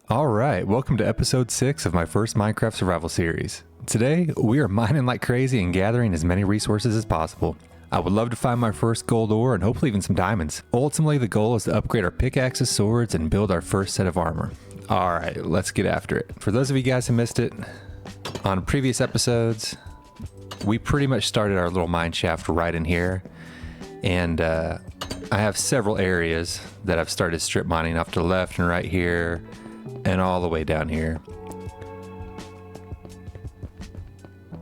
Alright, welcome to episode 6 of my first Minecraft survival series. Today, we are mining like crazy and gathering as many resources as possible. I would love to find my first gold ore and hopefully even some diamonds. Ultimately, the goal is to upgrade our pickaxes, swords, and build our first set of armor. Alright, let's get after it. For those of you guys who missed it, on previous episodes, we pretty much started our little mine shaft right in here. And I have several areas that I've started strip mining off to the left and right here, and all the way down here.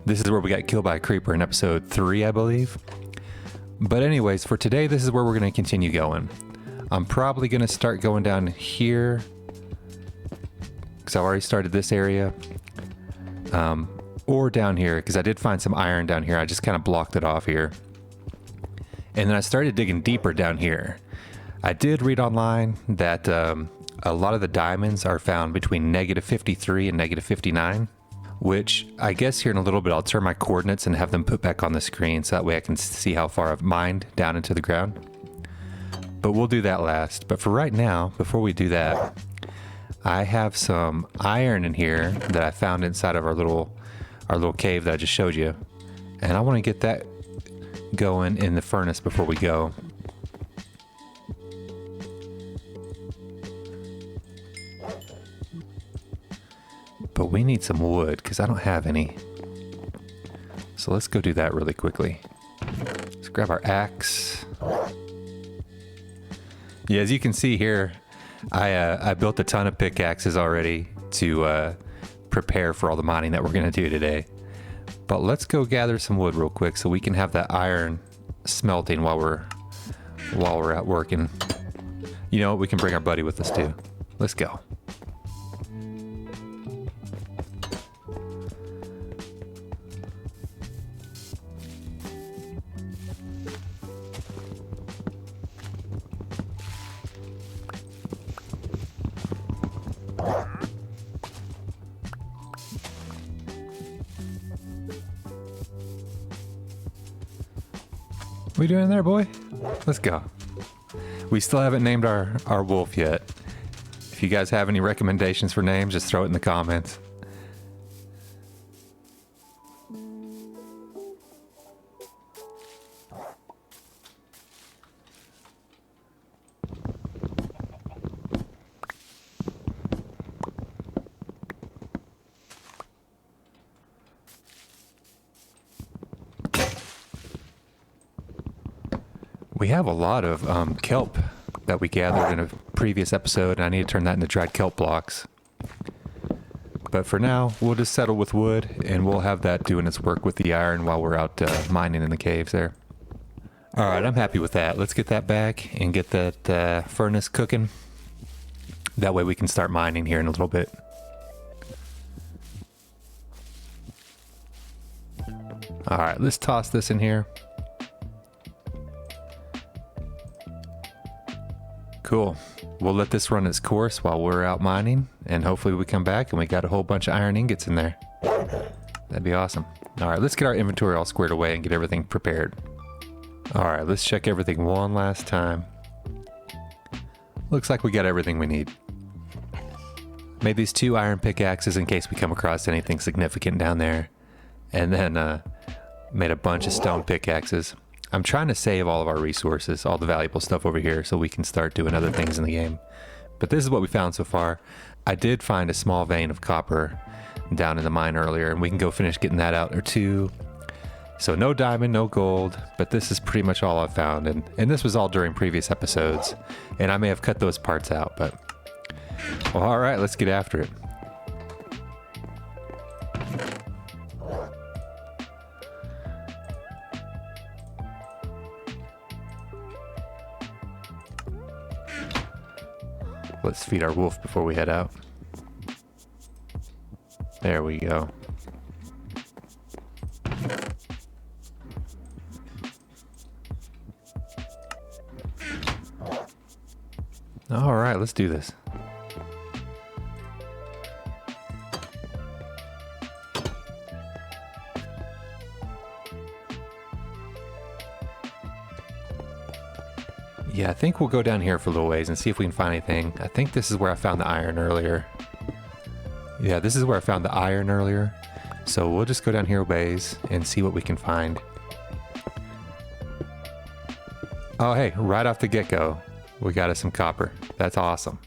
This is where we got killed by a creeper in episode 3, I believe. But anyways, for today, this is where we're going to continue going. I'm probably going to start going down here, because I've already started this area. Or down here, because I did find some iron down here. I just kind of blocked it off here. And then I started digging deeper down here. I did read online that a lot of the diamonds are found between -53 and -59, which I guess here in a little bit I'll turn my coordinates and have them put back on the screen so that way I can see how far I've mined down into the ground. But we'll do that last. But for right now, before we do that, I have some iron in here that I found inside of our little cave that I just showed you. And I want to get that going in the furnace before we go. But we need some wood because I don't have any. So let's go do that really quickly. Let's grab our axe. Yeah, as you can see here, I built a ton of pickaxes already to prepare for all the mining that we're going to do today. But let's go gather some wood real quick so we can have that iron smelting while we're out working. You know what? We can bring our buddy with us too. Let's go. What are you doing there, boy? Let's go. We still haven't named our wolf yet. If you guys have any recommendations for names, just throw it in the comments. We have a lot of kelp that we gathered in a previous episode, and I need to turn that into dried kelp blocks. But for now, we'll just settle with wood, and we'll have that doing its work with the iron while we're out mining in the caves there. Alright, I'm happy with that. Let's get that back and get that furnace cooking. That way we can start mining here in a little bit. Alright, let's toss this in here. Cool. We'll let this run its course while we're out mining, and hopefully we come back and we got a whole bunch of iron ingots in there. That'd be awesome. All right, let's get our inventory all squared away and get everything prepared. All right, let's check everything one last time. Looks like we got everything we need. Made these 2 iron pickaxes in case we come across anything significant down there. And then made a bunch of stone pickaxes. I'm trying to save all of our resources, all the valuable stuff over here, so we can start doing other things in the game. But this is what we found so far. I did find a small vein of copper down in the mine earlier, and we can go finish getting that out or 2. So no diamond, no gold, but this is pretty much all I've found. And this was all during previous episodes, and I may have cut those parts out, but... Well, all right, let's get after it. Let's feed our wolf before we head out. There we go. All right, let's do this. Yeah, I think we'll go down here for a little ways and see if we can find anything. I think this is where I found the iron earlier. Yeah, this is where I found the iron earlier. So we'll just go down here a ways and see what we can find. Oh, hey, right off the get-go, we got us some copper. That's awesome.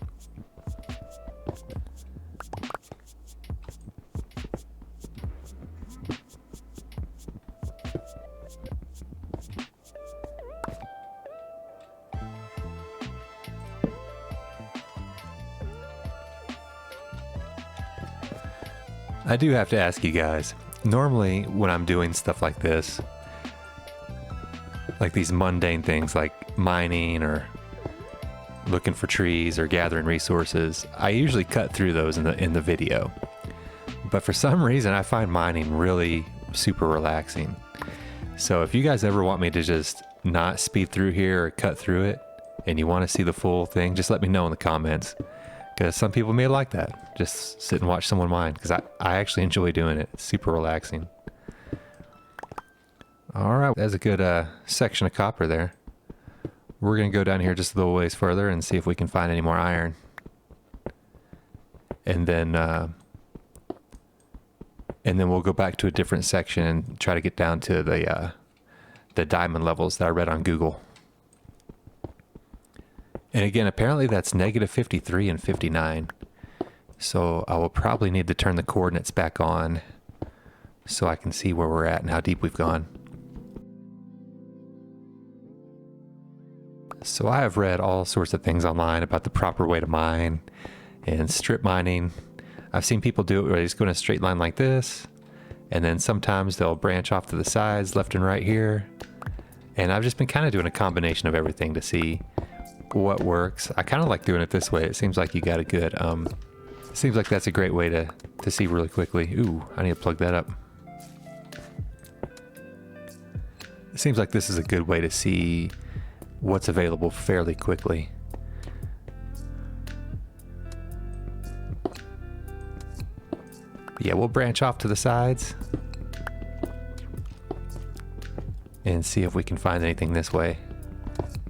I do have to ask you guys, normally when I'm doing stuff like this, like these mundane things like mining or looking for trees or gathering resources, I usually cut through those in the video. But for some reason, I find mining really super relaxing. So if you guys ever want me to just not speed through here or cut through it, and you want to see the full thing, just let me know in the comments. Because some people may like that. Just sit and watch someone mine. Because I actually enjoy doing it. It's super relaxing. Alright, that's a good section of copper there. We're going to go down here just a little ways further and see if we can find any more iron. And then we'll go back to a different section and try to get down to the diamond levels that I read on Google. And again, apparently that's negative 53 and 59. So I will probably need to turn the coordinates back on so I can see where we're at and how deep we've gone. So I have read all sorts of things online about the proper way to mine and strip mining. I've seen people do it where they just go in a straight line like this, and then sometimes they'll branch off to the sides, left and right here. And I've just been kind of doing a combination of everything to see what works. I kind of like doing it this way. It seems like you got a good, seems like that's a great way to see really quickly. Ooh, I need to plug that up. It seems like this is a good way to see what's available fairly quickly. Yeah, we'll branch off to the sides and see if we can find anything this way.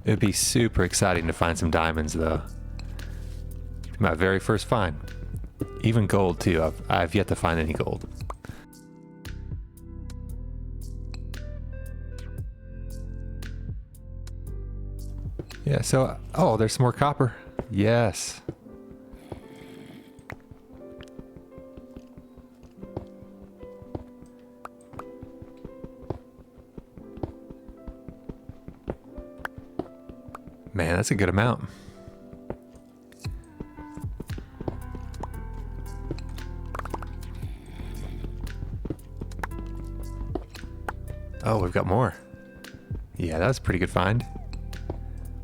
It'd be super exciting to find some diamonds though. My very first find. Even gold too. I've yet to find any gold. Yeah, so, oh, there's some more copper. Yes. Man, that's a good amount. Oh, we've got more. Yeah, that's a pretty good find.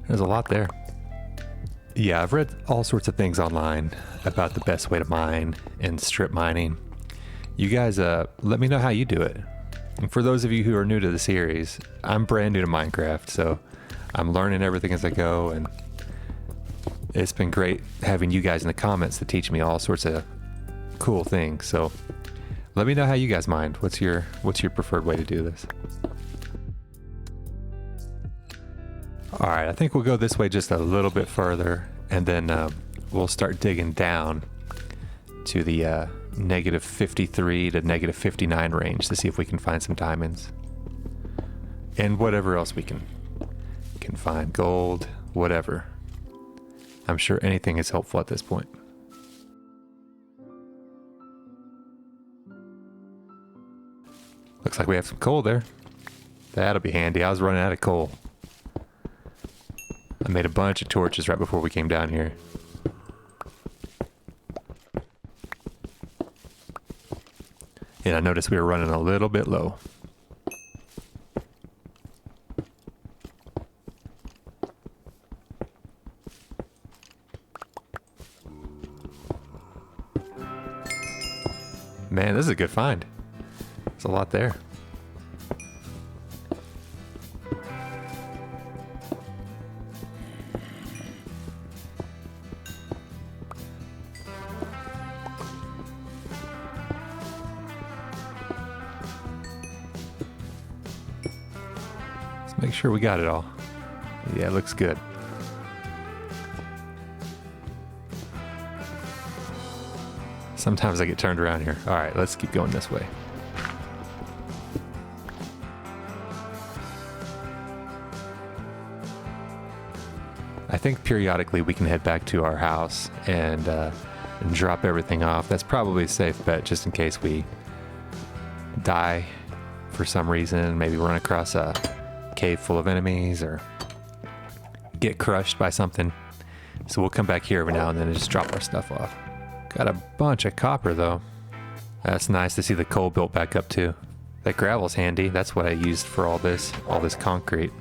There's a lot there. Yeah, I've read all sorts of things online about the best way to mine and strip mining. You guys, let me know how you do it. And for those of you who are new to the series, I'm brand new to Minecraft, so I'm learning everything as I go, and it's been great having you guys in the comments to teach me all sorts of cool things. So let me know how you guys mine. What's your preferred way to do this? All right, I think we'll go this way just a little bit further, and then we'll start digging down to the negative 53 to negative 59 range to see if we can find some diamonds. And whatever else we can find, gold, whatever. I'm sure anything is helpful at this point. Looks like we have some coal there. That'll be handy. I was running out of coal. I made a bunch of torches right before we came down here. And I noticed we were running a little bit low. Man, this is a good find. There's a lot there. Let's make sure we got it all. Yeah, it looks good. Sometimes I get turned around here. All right, let's keep going this way. I think periodically we can head back to our house and drop everything off. That's probably a safe bet just in case we die for some reason. Maybe run across a cave full of enemies or get crushed by something. So we'll come back here every now and then and just drop our stuff off. Got a bunch of copper though. That's nice to see the coal built back up too. That gravel's handy. That's what I used for all this concrete.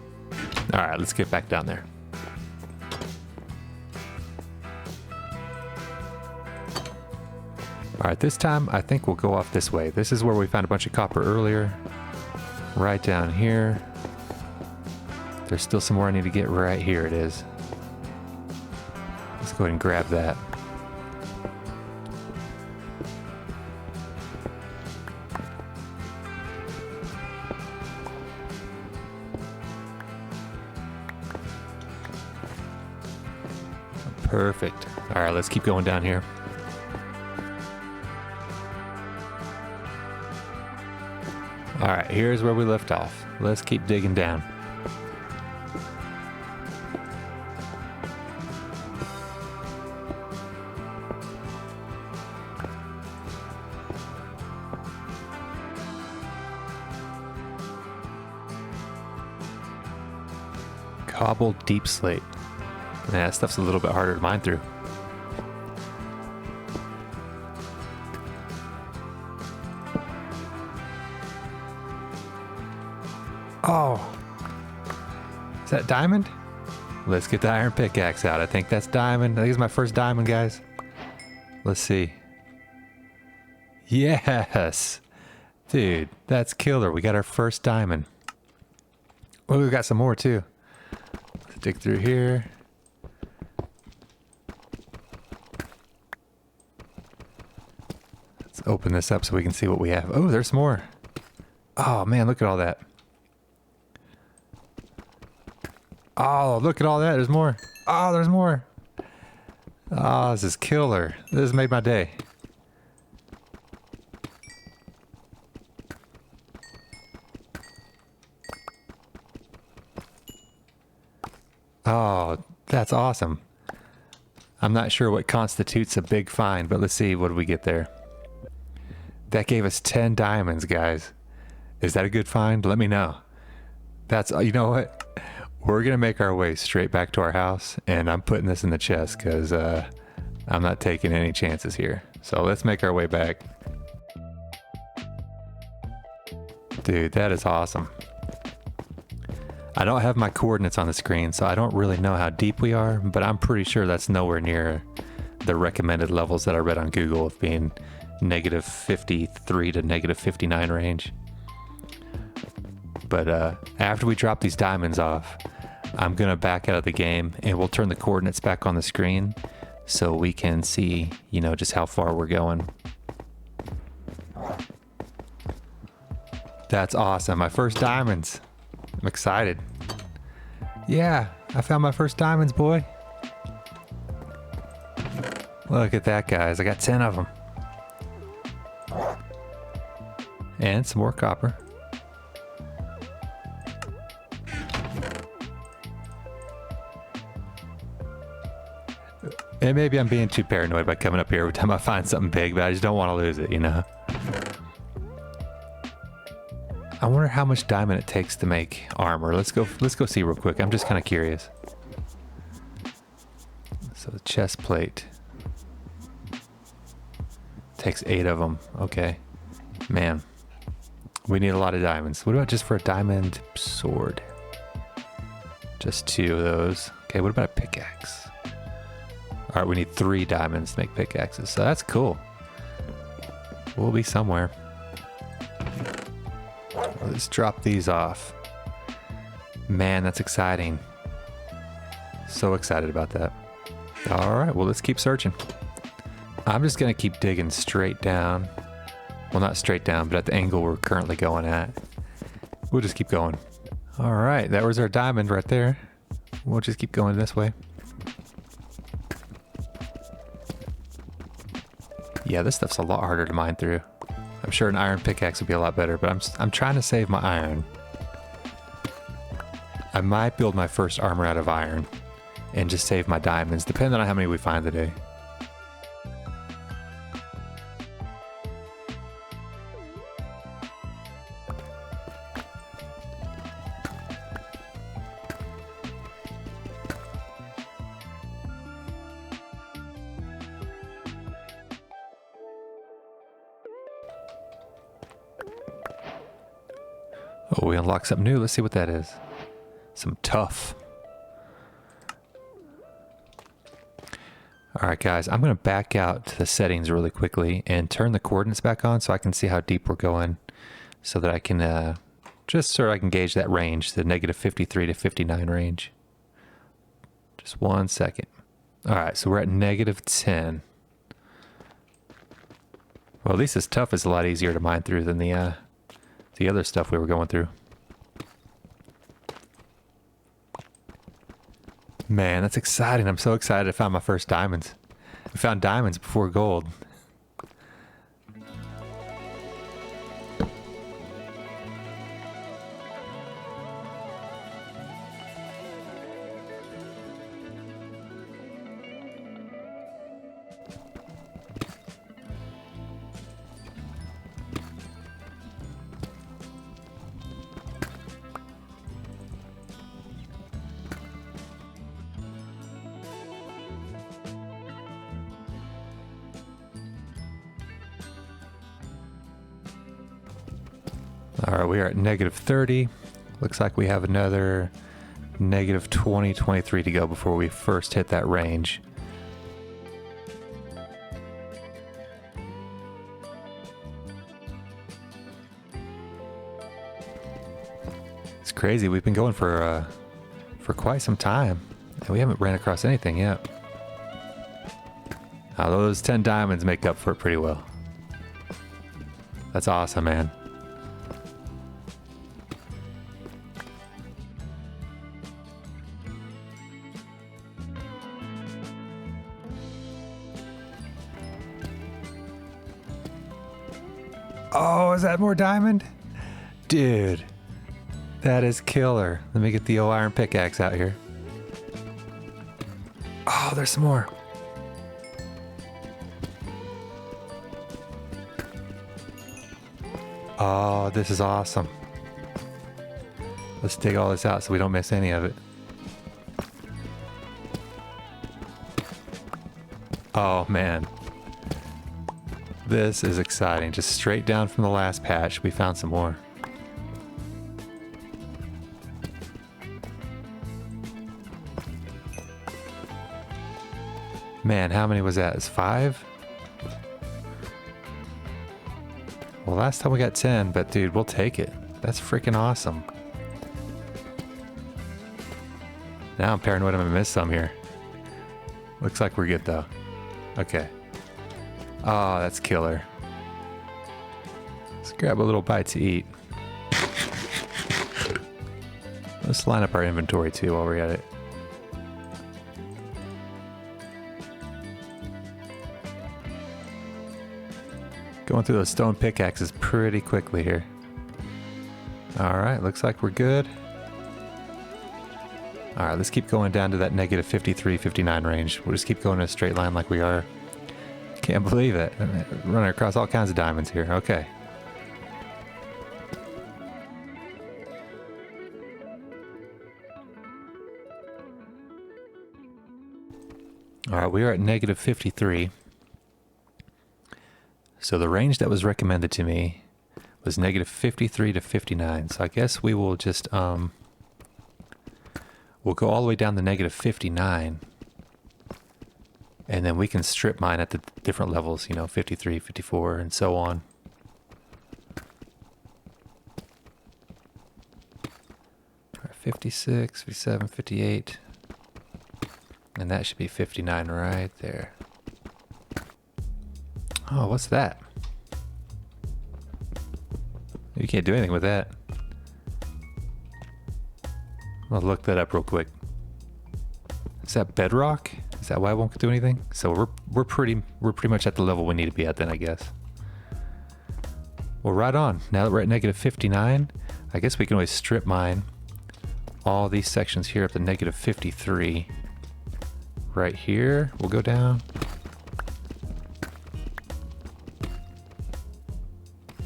All right, let's get back down there. All right, this time I think we'll go off this way. This is where we found a bunch of copper earlier. Right down here. There's still some more I need to get. Right here it is. Let's go ahead and grab that. Perfect. All right, let's keep going down here. All right, here's where we left off. Let's keep digging down. Cobbled deep slate. Yeah, that stuff's a little bit harder to mine through. Oh, is that diamond? Let's get the iron pickaxe out. I think that's diamond. I think it's my first diamond, guys. Let's see. Yes, dude, that's killer. We got our first diamond. Oh, we got some more too. Let's dig through here. Let's open this up so we can see what we have. Oh, there's more. Oh man, look at all that. Oh, look at all that. There's more. Oh, there's more. Oh, this is killer. This has made my day. Oh, that's awesome. I'm not sure what constitutes a big find, but let's see. What do we get there? That gave us 10 diamonds, guys. Is that a good find? Let me know. That's, you know what? We're going to make our way straight back to our house, and I'm putting this in the chest because I'm not taking any chances here. So let's make our way back. Dude, that is awesome. I don't have my coordinates on the screen, so I don't really know how deep we are, but I'm pretty sure that's nowhere near the recommended levels that I read on Google of being negative 53 to negative 59 range. But after we drop these diamonds off, I'm going to back out of the game and we'll turn the coordinates back on the screen so we can see, you know, just how far we're going. That's awesome. My first diamonds. I'm excited. Yeah, I found my first diamonds, boy. Look at that, guys. I got 10 of them. And some more copper. And maybe I'm being too paranoid by coming up here every time I find something big, but I just don't want to lose it, you know? I wonder how much diamond it takes to make armor. Let's go see real quick. I'm just kind of curious. So the chest plate takes 8 of them. Okay. Man, we need a lot of diamonds. What about just for a diamond sword? Just 2 of those. Okay, what about a pickaxe? All right, we need 3 diamonds to make pickaxes. So that's cool. We'll be somewhere. Let's drop these off. Man, that's exciting. So excited about that. All right, well, let's keep searching. I'm just going to keep digging straight down. Well, not straight down, but at the angle we're currently going at. We'll just keep going. All right, that was our diamond right there. We'll just keep going this way. Yeah, this stuff's a lot harder to mine through. I'm sure an iron pickaxe would be a lot better, but I'm trying to save my iron. I might build my first armor out of iron and just save my diamonds, depending on how many we find today. Oh, we unlocked something new. Let's see what that is. Some tough. All right, guys, I'm going to back out to the settings really quickly and turn the coordinates back on so I can see how deep we're going, so that I can just so I can gauge that range, the -53 to 59 range. Just 1 second. All right, so we're at -10. Well, at least this tough is a lot easier to mine through than the other stuff we were going through. Man, that's exciting. I'm so excited I found my first diamonds. I found diamonds before gold. All right, we are at -30. Looks like we have another -20, 23 to go before we first hit that range. It's crazy. We've been going for quite some time, and we haven't ran across anything yet. Although those 10 diamonds make up for it pretty well. That's awesome, man. Oh, is that more diamond? Dude, that is killer. Let me get the old iron pickaxe out here. Oh, there's some more. Oh, this is awesome. Let's dig all this out so we don't miss any of it. Oh, man. This is exciting. Just straight down from the last patch, we found some more. Man, how many was that? It's 5? Well, last time we got 10, but dude, we'll take it. That's freaking awesome. Now I'm paranoid I'm gonna miss some here. Looks like we're good though. Okay. Oh, that's killer. Let's grab a little bite to eat. Let's line up our inventory too while we're at it. Going through those stone pickaxes pretty quickly here. Alright, looks like we're good. Alright, let's keep going down to that -53, 59 range. We'll just keep going in a straight line like we are. Can't believe it. Running across all kinds of diamonds here. Okay. Alright, we are at -53. So the range that was recommended to me was -53 to 59. So I guess we will just, we'll go all the way down to -59. And then we can strip mine at the different levels, you know, 53, 54, and so on. All right, 56, 57, 58. And that should be 59 right there. Oh, what's that? You can't do anything with that. I'll look that up real quick. Is that bedrock? Is Is that why it won't do anything? So we're pretty much at the level we need to be at then, I guess. Well, right on. Now that we're at negative 59, I guess we can always strip mine all these sections here up to negative 53. Right here, we'll go down.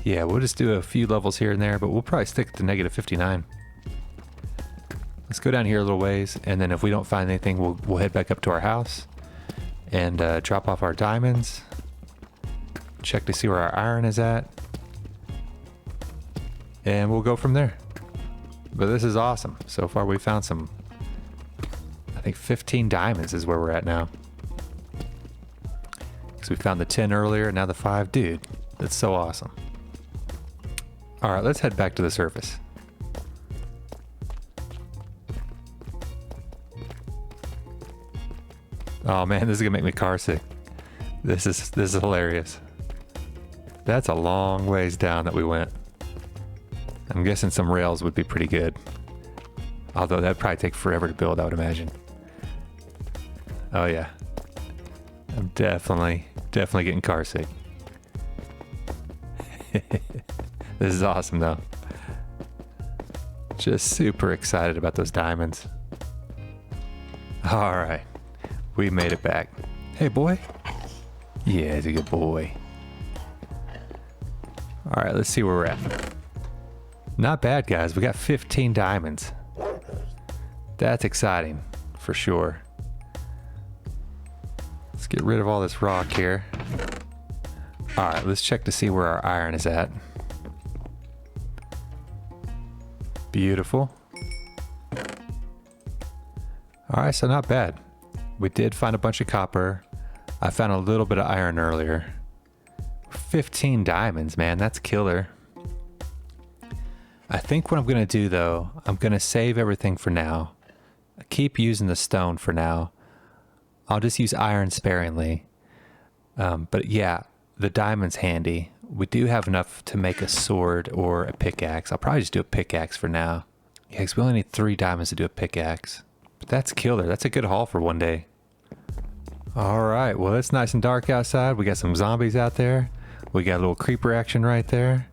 Yeah, we'll just do a few levels here and there, but we'll probably stick to negative 59. Let's go down here a little ways, and then if we don't find anything, we'll head back up to our house and drop off our diamonds. Check to see where our iron is at. And we'll go from there. But this is awesome. So far we found some, I think 15 diamonds is where we're at now. Because we found the 10 earlier, now the 5. Dude, that's so awesome. Alright, let's head back to the surface. Oh man, this is gonna make me car sick. This is hilarious. That's a long ways down that we went. I'm guessing some rails would be pretty good. Although that'd probably take forever to build, I would imagine. Oh yeah. I'm definitely getting car sick. This is awesome though. Just super excited about those diamonds. All right, we made it back. Hey boy. Yeah, he's a good boy. All right, let's see where we're at. Not bad, guys. We got 15 diamonds. That's exciting for sure. Let's get rid of all this rock here. All right, let's check to see where our iron is at. Beautiful. All right, so not bad. We did find a bunch of copper. I found a little bit of iron earlier. 15 diamonds, man, that's killer. I think what I'm gonna do though, I'm gonna save everything for now. Keep using the stone for now. I'll just use iron sparingly. But yeah, the diamond's handy. We do have enough to make a sword or a pickaxe. I'll probably just do a pickaxe for now. Yeah, because we only need 3 diamonds to do a pickaxe. But that's killer. That's a good haul for one day. All right, well, it's nice and dark outside. We got some zombies out there. We got a little creeper action right there.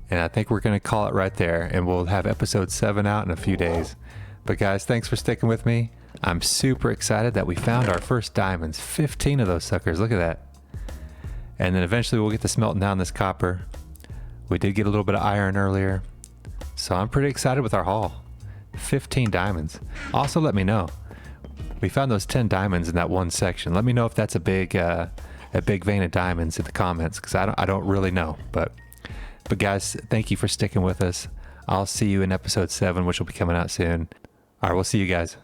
And I think we're going to call it right there. And we'll have episode 7 out in a few days. But guys, thanks for sticking with me. I'm super excited that we found our first diamonds. 15 of those suckers. Look at that. And then eventually we'll get to smelting down this copper. We did get a little bit of iron earlier. So I'm pretty excited with our haul. 15 diamonds. Also, let me know. We found those 10 diamonds in that one section. Let me know if that's a big vein of diamonds in the comments, because I don't really know. But guys, thank you for sticking with us. I'll see you in episode 7, which will be coming out soon. All right, we'll see you guys.